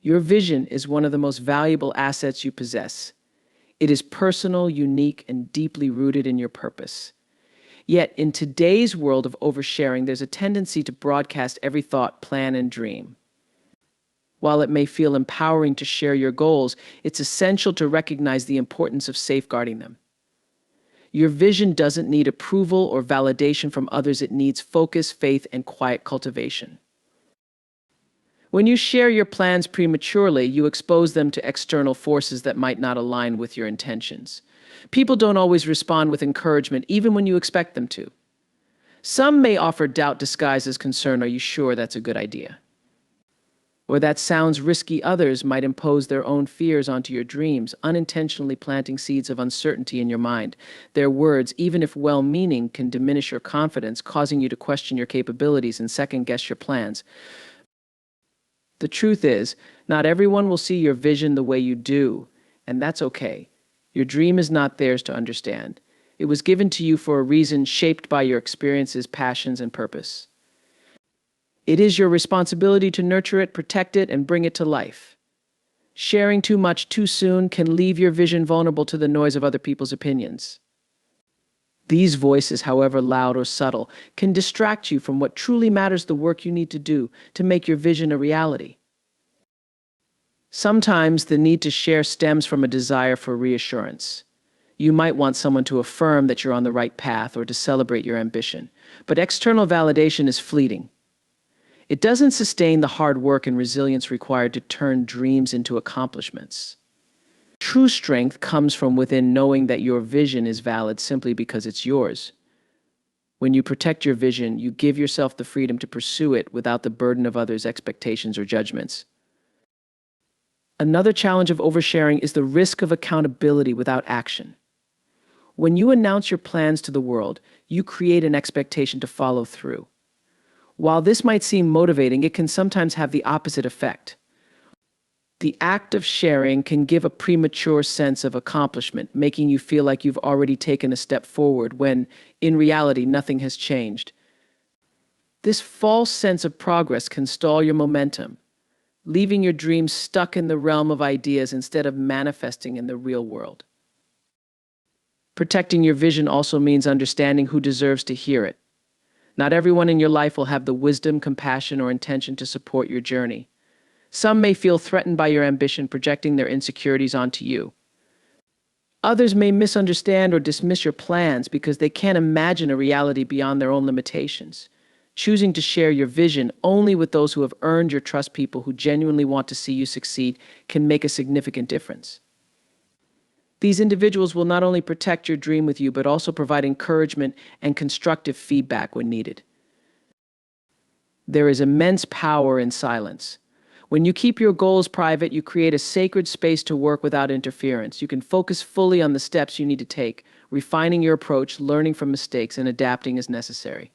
Your vision is one of the most valuable assets you possess. It is personal, unique, and deeply rooted in your purpose. Yet, in today's world of oversharing, there's a tendency to broadcast every thought, plan, and dream. While it may feel empowering to share your goals, it's essential to recognize the importance of safeguarding them. Your vision doesn't need approval or validation from others, it needs focus, faith, and quiet cultivation. When you share your plans prematurely, you expose them to external forces that might not align with your intentions. People don't always respond with encouragement, even when you expect them to. Some may offer doubt disguised as concern. Are you sure that's a good idea? Or that sounds risky. Others might impose their own fears onto your dreams, unintentionally planting seeds of uncertainty in your mind. Their words, even if well-meaning, can diminish your confidence, causing you to question your capabilities and second-guess your plans. The truth is, not everyone will see your vision the way you do, and that's okay. Your dream is not theirs to understand. It was given to you for a reason, shaped by your experiences, passions, and purpose. It is your responsibility to nurture it, protect it, and bring it to life. Sharing too much too soon can leave your vision vulnerable to the noise of other people's opinions. These voices, however loud or subtle, can distract you from what truly matters, the work you need to do to make your vision a reality. Sometimes the need to share stems from a desire for reassurance. You might want someone to affirm that you're on the right path or to celebrate your ambition, but external validation is fleeting. It doesn't sustain the hard work and resilience required to turn dreams into accomplishments. True strength comes from within, knowing that your vision is valid simply because it's yours. When you protect your vision, you give yourself the freedom to pursue it without the burden of others' expectations or judgments. Another challenge of oversharing is the risk of accountability without action. When you announce your plans to the world, you create an expectation to follow through. While this might seem motivating, it can sometimes have the opposite effect. The act of sharing can give a premature sense of accomplishment, making you feel like you've already taken a step forward when, in reality, nothing has changed. This false sense of progress can stall your momentum, leaving your dreams stuck in the realm of ideas instead of manifesting in the real world. Protecting your vision also means understanding who deserves to hear it. Not everyone in your life will have the wisdom, compassion, or intention to support your journey. Some may feel threatened by your ambition, projecting their insecurities onto you. Others may misunderstand or dismiss your plans because they can't imagine a reality beyond their own limitations. Choosing to share your vision only with those who have earned your trust, people who genuinely want to see you succeed, can make a significant difference. These individuals will not only protect your dream with you, but also provide encouragement and constructive feedback when needed. There is immense power in silence. When you keep your goals private, you create a sacred space to work without interference. You can focus fully on the steps you need to take, refining your approach, learning from mistakes, and adapting as necessary.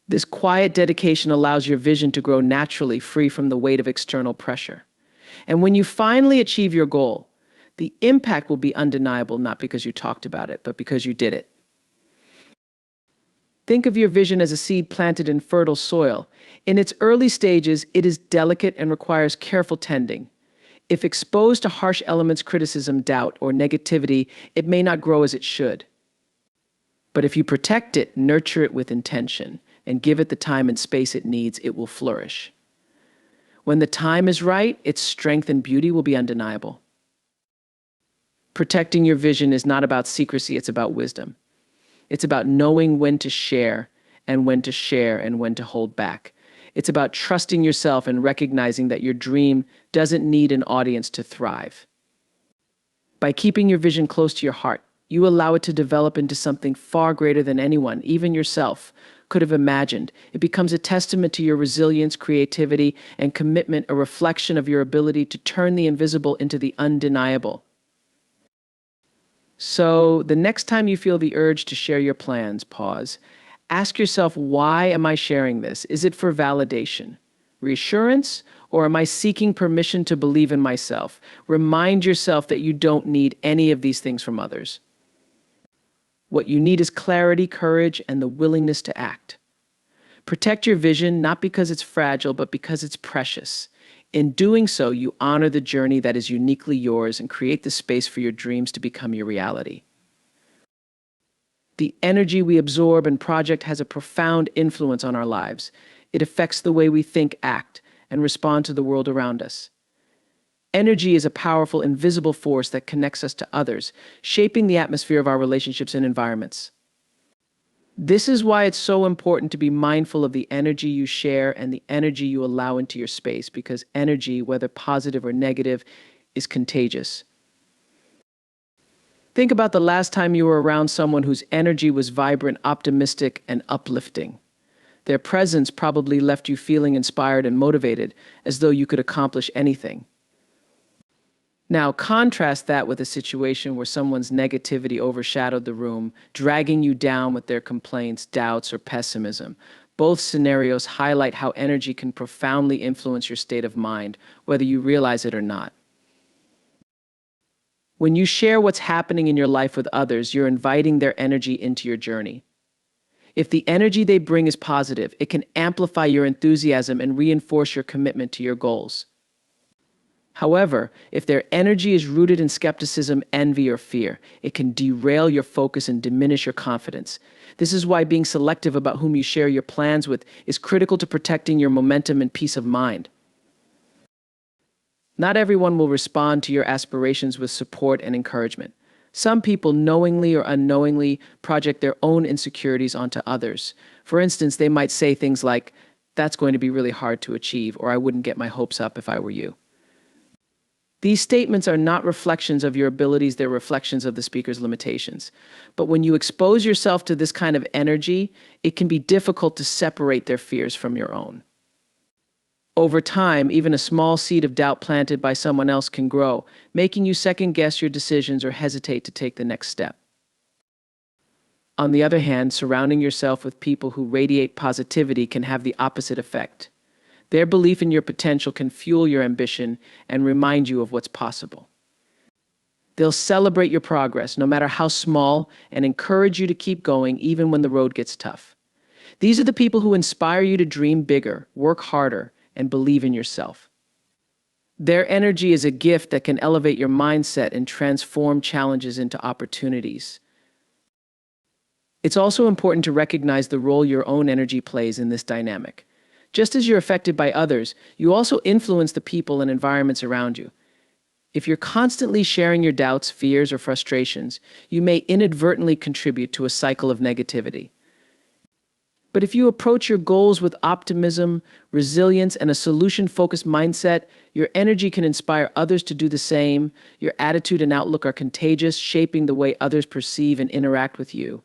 This quiet dedication allows your vision to grow naturally, free from the weight of external pressure. And when you finally achieve your goal, the impact will be undeniable, not because you talked about it, but because you did it. Think of your vision as a seed planted in fertile soil. In its early stages, it is delicate and requires careful tending. If exposed to harsh elements, criticism, doubt, or negativity, it may not grow as it should. But if you protect it, nurture it with intention, and give it the time and space it needs, it will flourish. When the time is right, its strength and beauty will be undeniable. Protecting your vision is not about secrecy, it's about wisdom. It's about knowing when to share and when to share and when to hold back. It's about trusting yourself and recognizing that your dream doesn't need an audience to thrive. By keeping your vision close to your heart, you allow it to develop into something far greater than anyone, even yourself, could have imagined. It becomes a testament to your resilience, creativity, and commitment, a reflection of your ability to turn the invisible into the undeniable. So the next time you feel the urge to share your plans, pause. Ask yourself, why am I sharing this? Is it for validation, reassurance, or am I seeking permission to believe in myself? Remind yourself that you don't need any of these things from others. What you need is clarity, courage, and the willingness to act. Protect your vision, not because it's fragile, but because it's precious. In doing so, you honor the journey that is uniquely yours and create the space for your dreams to become your reality. The energy we absorb and project has a profound influence on our lives. It affects the way we think, act, and respond to the world around us. Energy is a powerful, invisible force that connects us to others, shaping the atmosphere of our relationships and environments. This is why it's so important to be mindful of the energy you share and the energy you allow into your space, because energy, whether positive or negative, is contagious. Think about the last time you were around someone whose energy was vibrant, optimistic, and uplifting. Their presence probably left you feeling inspired and motivated, as though you could accomplish anything. Now, contrast that with a situation where someone's negativity overshadowed the room, dragging you down with their complaints, doubts, or pessimism. Both scenarios highlight how energy can profoundly influence your state of mind, whether you realize it or not. When you share what's happening in your life with others, you're inviting their energy into your journey. If the energy they bring is positive, it can amplify your enthusiasm and reinforce your commitment to your goals. However, if their energy is rooted in skepticism, envy, or fear, it can derail your focus and diminish your confidence. This is why being selective about whom you share your plans with is critical to protecting your momentum and peace of mind. Not everyone will respond to your aspirations with support and encouragement. Some people knowingly or unknowingly project their own insecurities onto others. For instance, they might say things like, "That's going to be really hard to achieve," or "I wouldn't get my hopes up if I were you." These statements are not reflections of your abilities, they're reflections of the speaker's limitations. But when you expose yourself to this kind of energy, it can be difficult to separate their fears from your own. Over time, even a small seed of doubt planted by someone else can grow, making you second-guess your decisions or hesitate to take the next step. On the other hand, surrounding yourself with people who radiate positivity can have the opposite effect. Their belief in your potential can fuel your ambition and remind you of what's possible. They'll celebrate your progress, no matter how small, and encourage you to keep going even when the road gets tough. These are the people who inspire you to dream bigger, work harder, and believe in yourself. Their energy is a gift that can elevate your mindset and transform challenges into opportunities. It's also important to recognize the role your own energy plays in this dynamic. Just as you're affected by others, you also influence the people and environments around you. If you're constantly sharing your doubts, fears, or frustrations, you may inadvertently contribute to a cycle of negativity. But if you approach your goals with optimism, resilience, and a solution-focused mindset, your energy can inspire others to do the same. Your attitude and outlook are contagious, shaping the way others perceive and interact with you.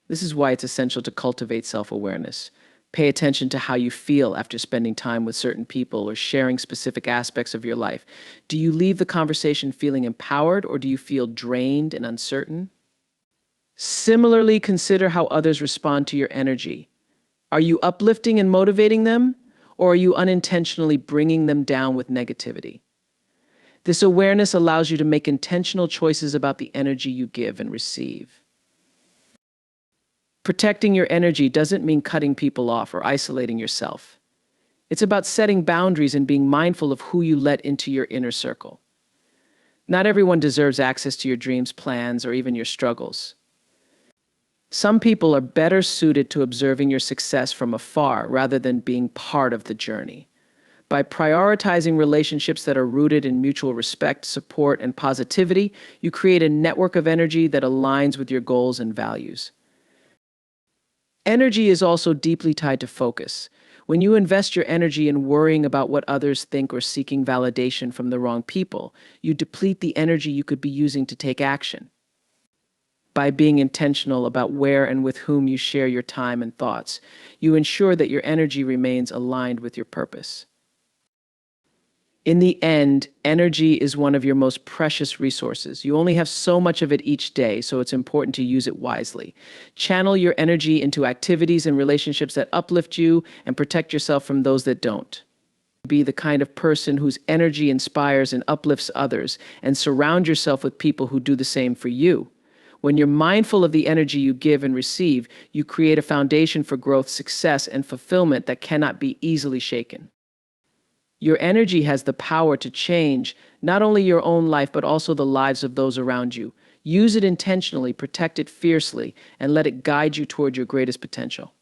This is why it's essential to cultivate self-awareness. Pay attention to how you feel after spending time with certain people or sharing specific aspects of your life. Do you leave the conversation feeling empowered, or do you feel drained and uncertain? Similarly, consider how others respond to your energy. Are you uplifting and motivating them, or are you unintentionally bringing them down with negativity? This awareness allows you to make intentional choices about the energy you give and receive. Protecting your energy doesn't mean cutting people off or isolating yourself. It's about setting boundaries and being mindful of who you let into your inner circle. Not everyone deserves access to your dreams, plans, or even your struggles. Some people are better suited to observing your success from afar rather than being part of the journey. By prioritizing relationships that are rooted in mutual respect, support, and positivity, you create a network of energy that aligns with your goals and values. Energy is also deeply tied to focus. When you invest your energy in worrying about what others think or seeking validation from the wrong people, you deplete the energy you could be using to take action. By being intentional about where and with whom you share your time and thoughts, you ensure that your energy remains aligned with your purpose. In the end, energy is one of your most precious resources. You only have so much of it each day, so it's important to use it wisely. Channel your energy into activities and relationships that uplift you, and protect yourself from those that don't. Be the kind of person whose energy inspires and uplifts others, and surround yourself with people who do the same for you. When you're mindful of the energy you give and receive, you create a foundation for growth, success, and fulfillment that cannot be easily shaken. Your energy has the power to change not only your own life, but also the lives of those around you. Use it intentionally, protect it fiercely, and let it guide you toward your greatest potential.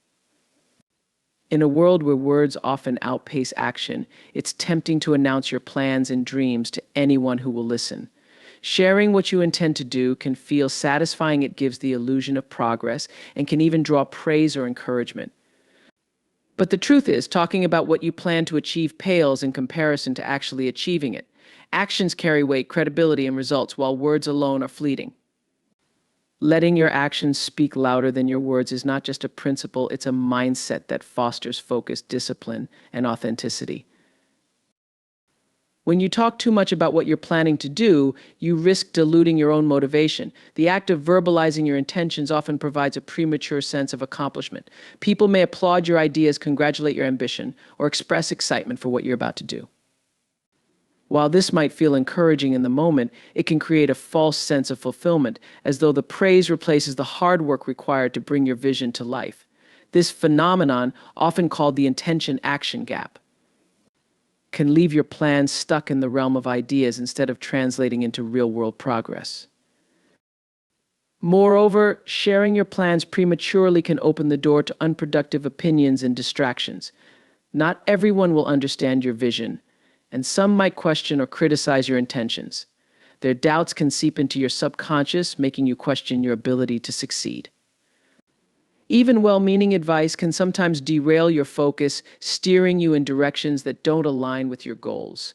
In a world where words often outpace action, it's tempting to announce your plans and dreams to anyone who will listen. Sharing what you intend to do can feel satisfying. It gives the illusion of progress and can even draw praise or encouragement. But the truth is, talking about what you plan to achieve pales in comparison to actually achieving it. Actions carry weight, credibility, and results, while words alone are fleeting. Letting your actions speak louder than your words is not just a principle, it's a mindset that fosters focus, discipline, and authenticity. When you talk too much about what you're planning to do, you risk diluting your own motivation. The act of verbalizing your intentions often provides a premature sense of accomplishment. People may applaud your ideas, congratulate your ambition, or express excitement for what you're about to do. While this might feel encouraging in the moment, it can create a false sense of fulfillment, as though the praise replaces the hard work required to bring your vision to life. This phenomenon, often called the intention-action gap, can leave your plans stuck in the realm of ideas instead of translating into real-world progress. Moreover, sharing your plans prematurely can open the door to unproductive opinions and distractions. Not everyone will understand your vision, and some might question or criticize your intentions. Their doubts can seep into your subconscious, making you question your ability to succeed. Even well-meaning advice can sometimes derail your focus, steering you in directions that don't align with your goals.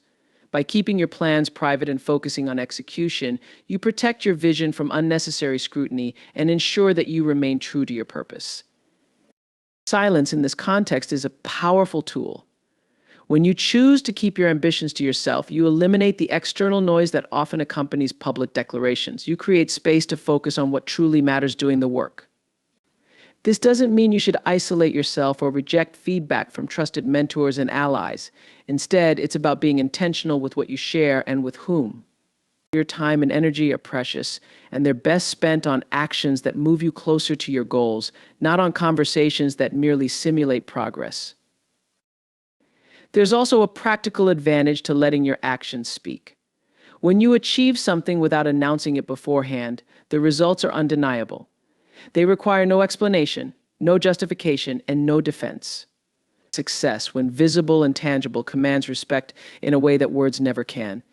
By keeping your plans private and focusing on execution, you protect your vision from unnecessary scrutiny and ensure that you remain true to your purpose. Silence in this context is a powerful tool. When you choose to keep your ambitions to yourself, you eliminate the external noise that often accompanies public declarations. You create space to focus on what truly matters, doing the work. This doesn't mean you should isolate yourself or reject feedback from trusted mentors and allies. Instead, it's about being intentional with what you share and with whom. Your time and energy are precious, and they're best spent on actions that move you closer to your goals, not on conversations that merely simulate progress. There's also a practical advantage to letting your actions speak. When you achieve something without announcing it beforehand, the results are undeniable. They require no explanation, no justification, and no defense. Success, when visible and tangible, commands respect in a way that words never can.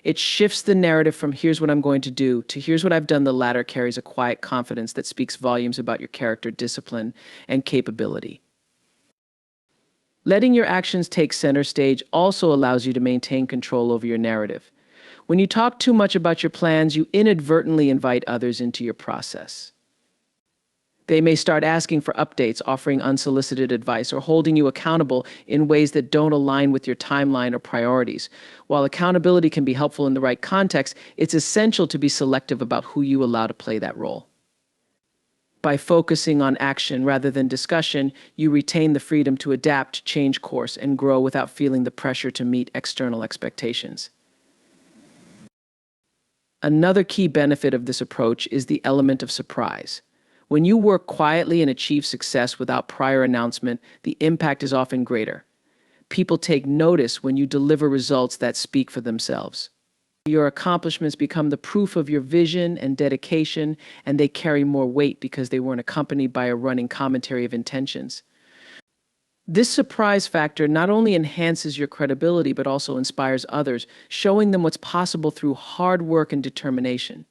It shifts the narrative from "here's what I'm going to do" to "here's what I've done." The latter carries a quiet confidence that speaks volumes about your character, discipline, and capability. Letting your actions take center stage also allows you to maintain control over your narrative. When you talk too much about your plans, you inadvertently invite others into your process. They may start asking for updates, offering unsolicited advice, or holding you accountable in ways that don't align with your timeline or priorities. While accountability can be helpful in the right context, it's essential to be selective about who you allow to play that role. By focusing on action rather than discussion, you retain the freedom to adapt, change course, and grow without feeling the pressure to meet external expectations. Another key benefit of this approach is the element of surprise. When you work quietly and achieve success without prior announcement, the impact is often greater. People take notice when you deliver results that speak for themselves. Your accomplishments become the proof of your vision and dedication, and they carry more weight because they weren't accompanied by a running commentary of intentions. This surprise factor not only enhances your credibility, but also inspires others, showing them what's possible through hard work and determination.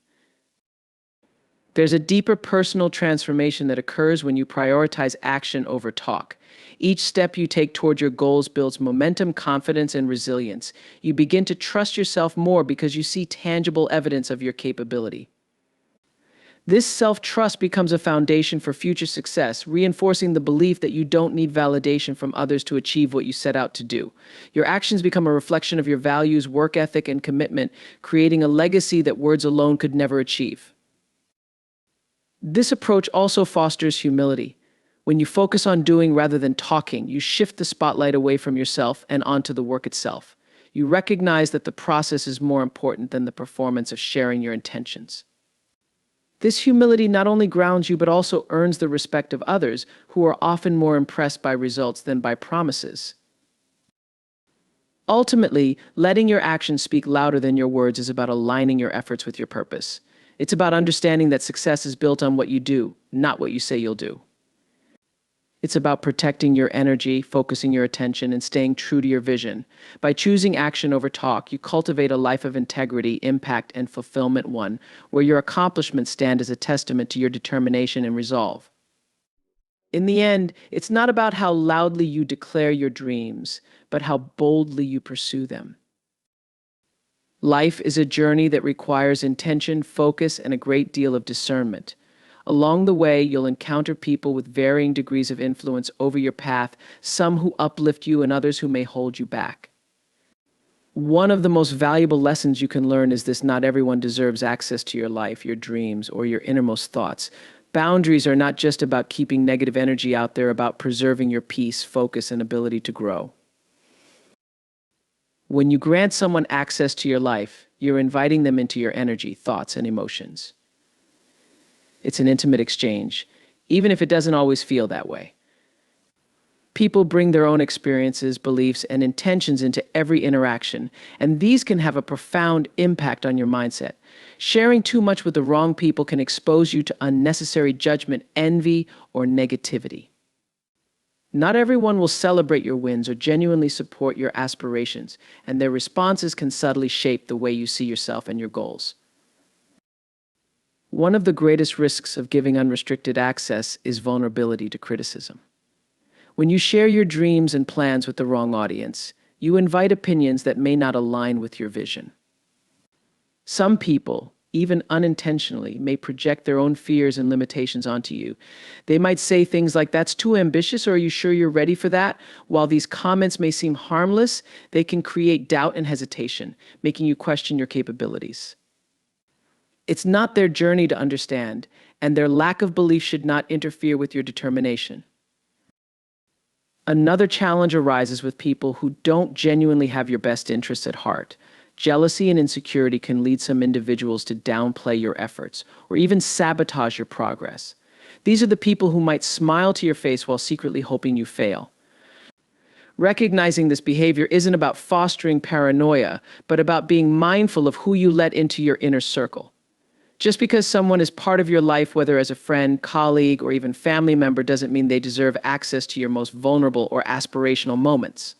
There's a deeper personal transformation that occurs when you prioritize action over talk. Each step you take toward your goals builds momentum, confidence, and resilience. You begin to trust yourself more because you see tangible evidence of your capability. This self-trust becomes a foundation for future success, reinforcing the belief that you don't need validation from others to achieve what you set out to do. Your actions become a reflection of your values, work ethic, and commitment, creating a legacy that words alone could never achieve. This approach also fosters humility. When you focus on doing rather than talking, you shift the spotlight away from yourself and onto the work itself. You recognize that the process is more important than the performance of sharing your intentions. This humility not only grounds you, but also earns the respect of others, who are often more impressed by results than by promises. Ultimately, letting your actions speak louder than your words is about aligning your efforts with your purpose. It's about understanding that success is built on what you do, not what you say you'll do. It's about protecting your energy, focusing your attention, and staying true to your vision. By choosing action over talk, you cultivate a life of integrity, impact, and fulfillment, one where your accomplishments stand as a testament to your determination and resolve. In the end, it's not about how loudly you declare your dreams, but how boldly you pursue them. Life is a journey that requires intention, focus, and a great deal of discernment. Along the way, you'll encounter people with varying degrees of influence over your path, some who uplift you and others who may hold you back. One of the most valuable lessons you can learn is this: not everyone deserves access to your life, your dreams, or your innermost thoughts. Boundaries are not just about keeping negative energy out there, about preserving your peace, focus, and ability to grow. When you grant someone access to your life, you're inviting them into your energy, thoughts, and emotions. It's an intimate exchange, even if it doesn't always feel that way. People bring their own experiences, beliefs, and intentions into every interaction, and these can have a profound impact on your mindset. Sharing too much with the wrong people can expose you to unnecessary judgment, envy, or negativity. Not everyone will celebrate your wins or genuinely support your aspirations, and their responses can subtly shape the way you see yourself and your goals. One of the greatest risks of giving unrestricted access is vulnerability to criticism. When you share your dreams and plans with the wrong audience, you invite opinions that may not align with your vision. Some people, even unintentionally, may project their own fears and limitations onto you. They might say things like, "That's too ambitious," or "Are you sure you're ready for that?" While these comments may seem harmless, they can create doubt and hesitation, making you question your capabilities. It's not their journey to understand, and their lack of belief should not interfere with your determination. Another challenge arises with people who don't genuinely have your best interests at heart. Jealousy and insecurity can lead some individuals to downplay your efforts or even sabotage your progress. These are the people who might smile to your face while secretly hoping you fail. Recognizing this behavior isn't about fostering paranoia, but about being mindful of who you let into your inner circle. Just because someone is part of your life, whether as a friend, colleague, or even family member, doesn't mean they deserve access to your most vulnerable or aspirational moments.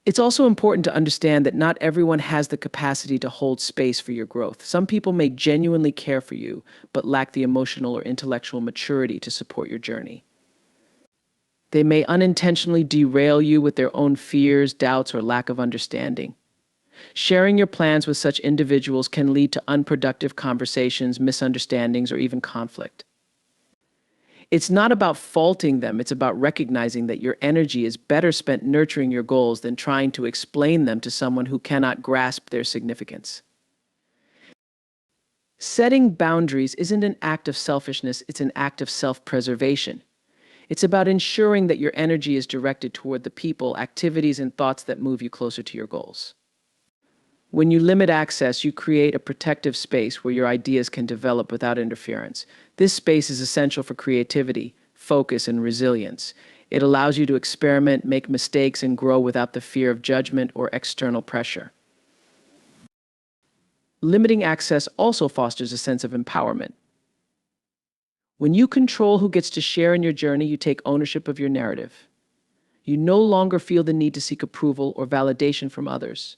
It's also important to understand that not everyone has the capacity to hold space for your growth. Some people may genuinely care for you, but lack the emotional or intellectual maturity to support your journey. They may unintentionally derail you with their own fears, doubts, or lack of understanding. Sharing your plans with such individuals can lead to unproductive conversations, misunderstandings, or even conflict. It's not about faulting them, it's about recognizing that your energy is better spent nurturing your goals than trying to explain them to someone who cannot grasp their significance. Setting boundaries isn't an act of selfishness, it's an act of self-preservation. It's about ensuring that your energy is directed toward the people, activities, and thoughts that move you closer to your goals. When you limit access, you create a protective space where your ideas can develop without interference. This space is essential for creativity, focus, and resilience. It allows you to experiment, make mistakes, and grow without the fear of judgment or external pressure. Limiting access also fosters a sense of empowerment. When you control who gets to share in your journey, you take ownership of your narrative. You no longer feel the need to seek approval or validation from others.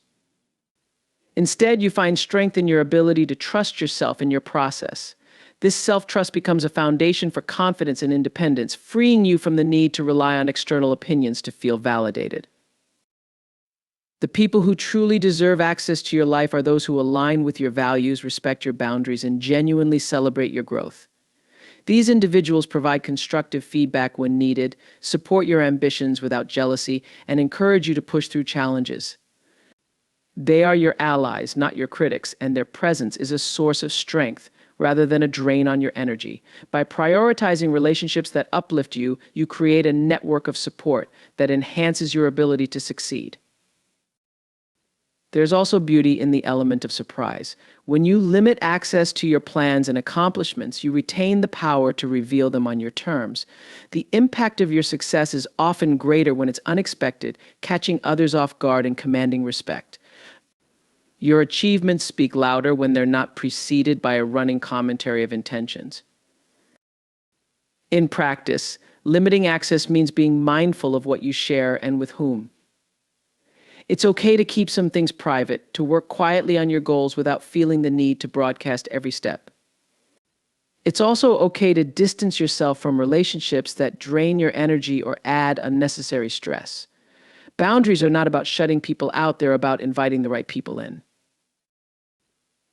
Instead, you find strength in your ability to trust yourself and your process. This self-trust becomes a foundation for confidence and independence, freeing you from the need to rely on external opinions to feel validated. The people who truly deserve access to your life are those who align with your values, respect your boundaries, and genuinely celebrate your growth. These individuals provide constructive feedback when needed, support your ambitions without jealousy, and encourage you to push through challenges. They are your allies, not your critics, and their presence is a source of strength rather than a drain on your energy. By prioritizing relationships that uplift you, you create a network of support that enhances your ability to succeed. There's also beauty in the element of surprise. When you limit access to your plans and accomplishments, you retain the power to reveal them on your terms. The impact of your success is often greater when it's unexpected, catching others off guard and commanding respect. Your achievements speak louder when they're not preceded by a running commentary of intentions. In practice, limiting access means being mindful of what you share and with whom. It's okay to keep some things private, to work quietly on your goals without feeling the need to broadcast every step. It's also okay to distance yourself from relationships that drain your energy or add unnecessary stress. Boundaries are not about shutting people out, they're about inviting the right people in.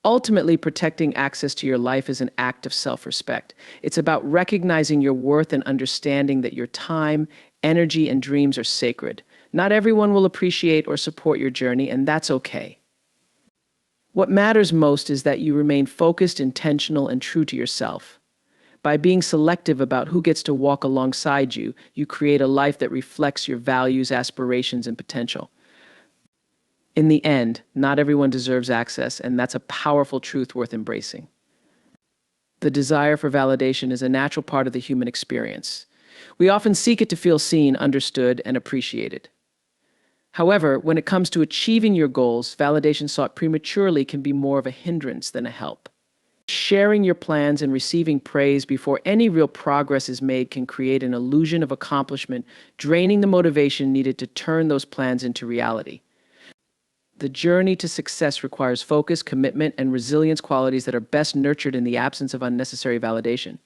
Ultimately, protecting access to your life is an act of self-respect. It's about recognizing your worth and understanding that your time, energy, and dreams are sacred. Not everyone will appreciate or support your journey, and that's okay. What matters most is that you remain focused, intentional, and true to yourself. By being selective about who gets to walk alongside you, you create a life that reflects your values, aspirations, and potential. In the end, not everyone deserves access, and that's a powerful truth worth embracing. The desire for validation is a natural part of the human experience. We often seek it to feel seen, understood, and appreciated. However, when it comes to achieving your goals, validation sought prematurely can be more of a hindrance than a help. Sharing your plans and receiving praise before any real progress is made can create an illusion of accomplishment, draining the motivation needed to turn those plans into reality. The journey to success requires focus, commitment, and resilience, qualities that are best nurtured in the absence of unnecessary validation.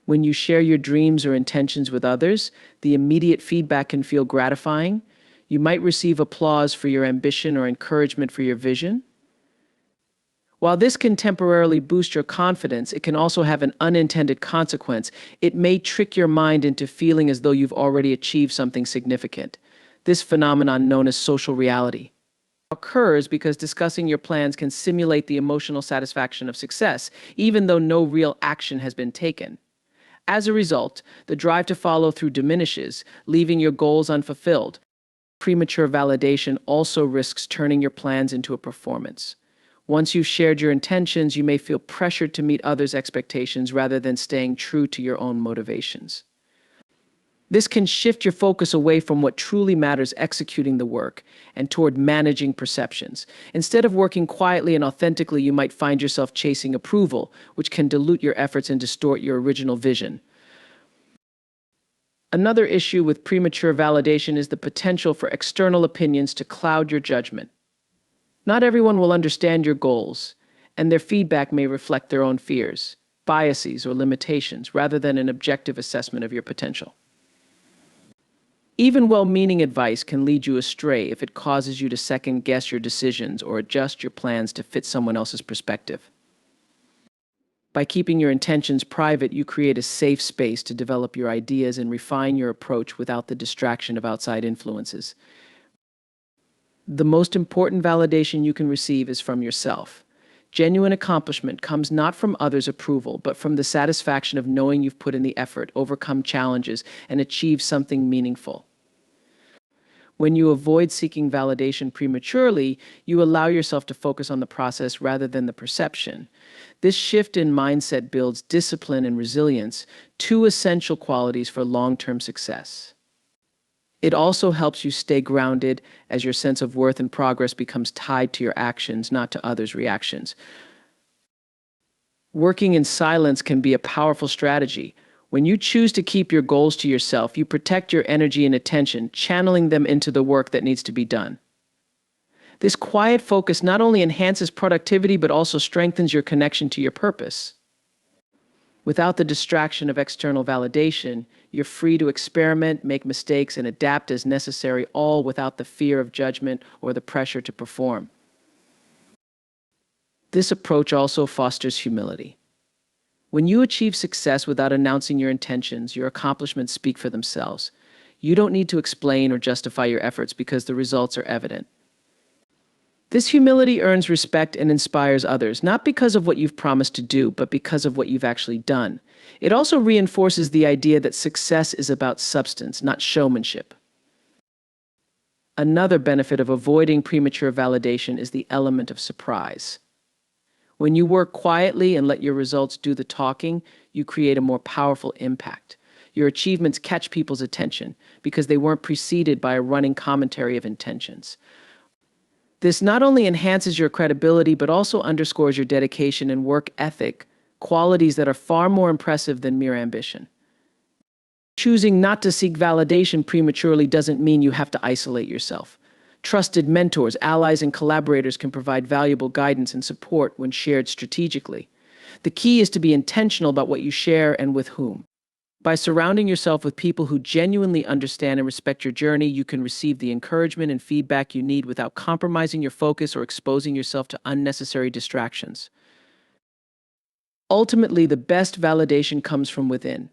When you share your dreams or intentions with others, the immediate feedback can feel gratifying. You might receive applause for your ambition or encouragement for your vision. While this can temporarily boost your confidence, it can also have an unintended consequence. It may trick your mind into feeling as though you've already achieved something significant. This phenomenon, known as social reality, occurs because discussing your plans can simulate the emotional satisfaction of success, even though no real action has been taken. As a result, the drive to follow through diminishes, leaving your goals unfulfilled. Premature validation also risks turning your plans into a performance. Once you've shared your intentions, you may feel pressured to meet others' expectations rather than staying true to your own motivations. This can shift your focus away from what truly matters, executing the work, and toward managing perceptions. Instead of working quietly and authentically, you might find yourself chasing approval, which can dilute your efforts and distort your original vision. Another issue with premature validation is the potential for external opinions to cloud your judgment. Not everyone will understand your goals, and their feedback may reflect their own fears, biases, or limitations, rather than an objective assessment of your potential. Even well-meaning advice can lead you astray if it causes you to second-guess your decisions or adjust your plans to fit someone else's perspective. By keeping your intentions private, you create a safe space to develop your ideas and refine your approach without the distraction of outside influences. The most important validation you can receive is from yourself. Genuine accomplishment comes not from others' approval, but from the satisfaction of knowing you've put in the effort, overcome challenges, and achieved something meaningful. When you avoid seeking validation prematurely, you allow yourself to focus on the process rather than the perception. This shift in mindset builds discipline and resilience, two essential qualities for long-term success. It also helps you stay grounded as your sense of worth and progress becomes tied to your actions, not to others' reactions. Working in silence can be a powerful strategy. When you choose to keep your goals to yourself, you protect your energy and attention, channeling them into the work that needs to be done. This quiet focus not only enhances productivity, but also strengthens your connection to your purpose. Without the distraction of external validation, you're free to experiment, make mistakes, and adapt as necessary, all without the fear of judgment or the pressure to perform. This approach also fosters humility. When you achieve success without announcing your intentions, your accomplishments speak for themselves. You don't need to explain or justify your efforts because the results are evident. This humility earns respect and inspires others, not because of what you've promised to do, but because of what you've actually done. It also reinforces the idea that success is about substance, not showmanship. Another benefit of avoiding premature validation is the element of surprise. When you work quietly and let your results do the talking, you create a more powerful impact. Your achievements catch people's attention because they weren't preceded by a running commentary of intentions. This not only enhances your credibility, but also underscores your dedication and work ethic, qualities that are far more impressive than mere ambition. Choosing not to seek validation prematurely doesn't mean you have to isolate yourself. Trusted mentors, allies, and collaborators can provide valuable guidance and support when shared strategically. The key is to be intentional about what you share and with whom. By surrounding yourself with people who genuinely understand and respect your journey, you can receive the encouragement and feedback you need without compromising your focus or exposing yourself to unnecessary distractions. Ultimately, the best validation comes from within.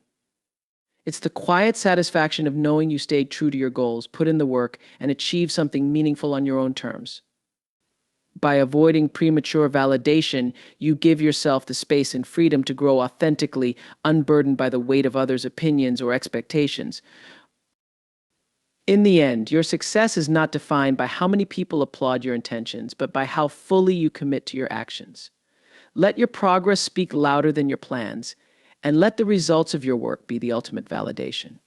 It's the quiet satisfaction of knowing you stayed true to your goals, put in the work, and achieved something meaningful on your own terms. By avoiding premature validation, you give yourself the space and freedom to grow authentically, unburdened by the weight of others' opinions or expectations. In the end, your success is not defined by how many people applaud your intentions, but by how fully you commit to your actions. Let your progress speak louder than your plans, and let the results of your work be the ultimate validation.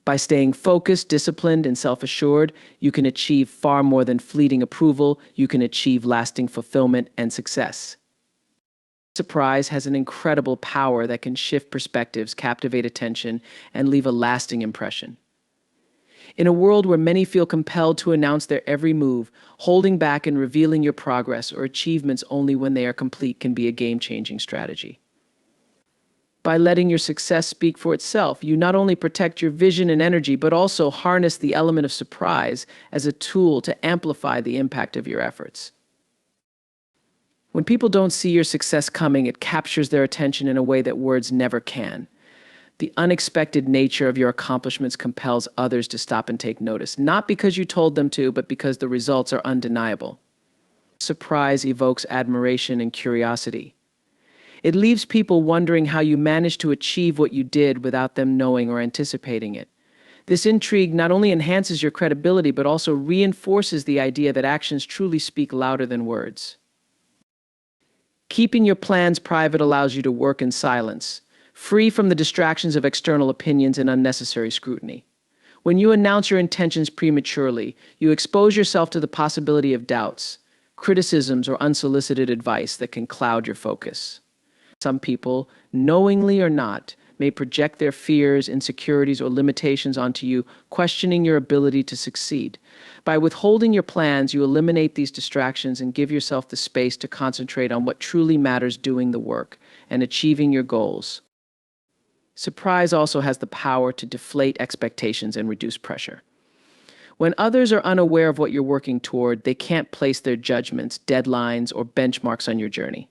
By staying focused, disciplined, and self-assured, you can achieve far more than fleeting approval. You can achieve lasting fulfillment and success. Surprise has an incredible power that can shift perspectives, captivate attention, and leave a lasting impression. In a world where many feel compelled to announce their every move, holding back and revealing your progress or achievements only when they are complete can be a game-changing strategy. By letting your success speak for itself, you not only protect your vision and energy, but also harness the element of surprise as a tool to amplify the impact of your efforts. When people don't see your success coming, it captures their attention in a way that words never can. The unexpected nature of your accomplishments compels others to stop and take notice, not because you told them to, but because the results are undeniable. Surprise evokes admiration and curiosity. It leaves people wondering how you managed to achieve what you did without them knowing or anticipating it. This intrigue not only enhances your credibility, but also reinforces the idea that actions truly speak louder than words. Keeping your plans private allows you to work in silence, free from the distractions of external opinions and unnecessary scrutiny. When you announce your intentions prematurely, you expose yourself to the possibility of doubts, criticisms, or unsolicited advice that can cloud your focus. Some people, knowingly or not, may project their fears, insecurities, or limitations onto you, questioning your ability to succeed. By withholding your plans, you eliminate these distractions and give yourself the space to concentrate on what truly matters: doing the work and achieving your goals. Surprise also has the power to deflate expectations and reduce pressure. When others are unaware of what you're working toward, they can't place their judgments, deadlines, or benchmarks on your journey.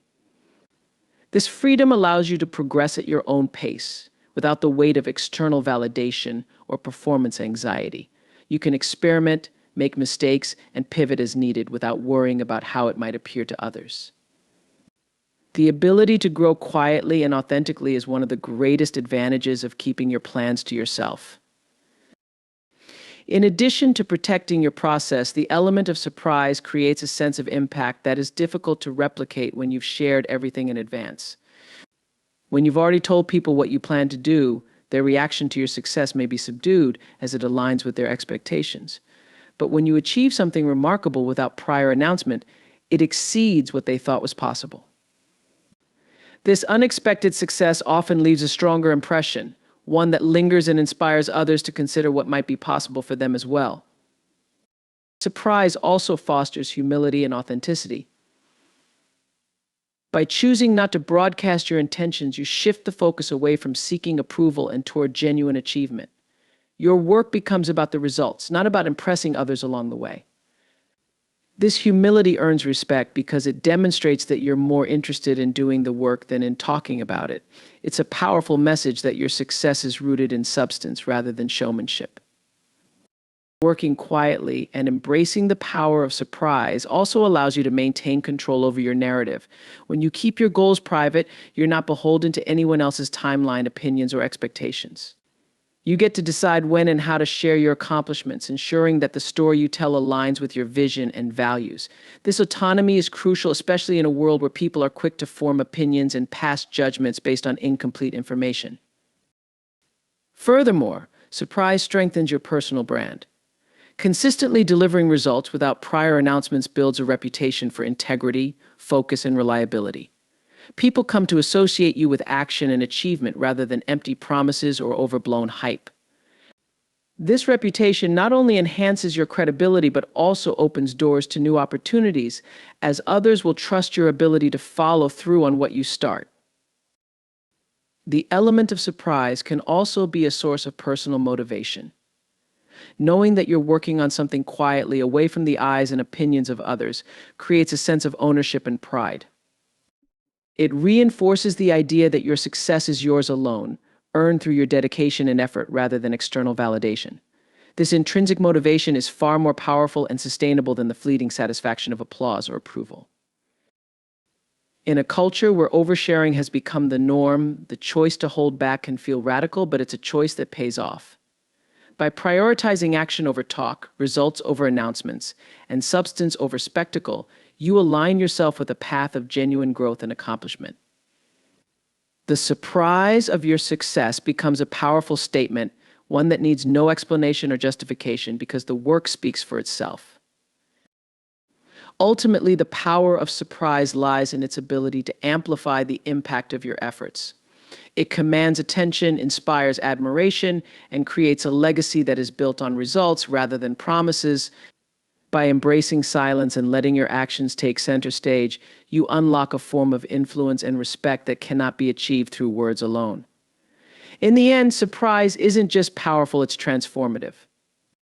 This freedom allows you to progress at your own pace, without the weight of external validation or performance anxiety. You can experiment, make mistakes, and pivot as needed without worrying about how it might appear to others. The ability to grow quietly and authentically is one of the greatest advantages of keeping your plans to yourself. In addition to protecting your process, the element of surprise creates a sense of impact that is difficult to replicate when you've shared everything in advance. When you've already told people what you plan to do, their reaction to your success may be subdued as it aligns with their expectations. But when you achieve something remarkable without prior announcement, it exceeds what they thought was possible. This unexpected success often leaves a stronger impression, one that lingers and inspires others to consider what might be possible for them as well. Surprise also fosters humility and authenticity. By choosing not to broadcast your intentions, you shift the focus away from seeking approval and toward genuine achievement. Your work becomes about the results, not about impressing others along the way. This humility earns respect because it demonstrates that you're more interested in doing the work than in talking about it. It's a powerful message that your success is rooted in substance rather than showmanship. Working quietly and embracing the power of surprise also allows you to maintain control over your narrative. When you keep your goals private, you're not beholden to anyone else's timeline, opinions, or expectations. You get to decide when and how to share your accomplishments, ensuring that the story you tell aligns with your vision and values. This autonomy is crucial, especially in a world where people are quick to form opinions and pass judgments based on incomplete information. Furthermore, surprise strengthens your personal brand. Consistently delivering results without prior announcements builds a reputation for integrity, focus, and reliability. People come to associate you with action and achievement rather than empty promises or overblown hype. This reputation not only enhances your credibility but also opens doors to new opportunities, as others will trust your ability to follow through on what you start. The element of surprise can also be a source of personal motivation. Knowing that you're working on something quietly, away from the eyes and opinions of others, creates a sense of ownership and pride. It reinforces the idea that your success is yours alone, earned through your dedication and effort rather than external validation. This intrinsic motivation is far more powerful and sustainable than the fleeting satisfaction of applause or approval. In a culture where oversharing has become the norm, the choice to hold back can feel radical, but it's a choice that pays off. By prioritizing action over talk, results over announcements, and substance over spectacle, you align yourself with a path of genuine growth and accomplishment. The surprise of your success becomes a powerful statement, one that needs no explanation or justification because the work speaks for itself. Ultimately, the power of surprise lies in its ability to amplify the impact of your efforts. It commands attention, inspires admiration, and creates a legacy that is built on results rather than promises. By embracing silence and letting your actions take center stage, you unlock a form of influence and respect that cannot be achieved through words alone. In the end, surprise isn't just powerful, it's transformative.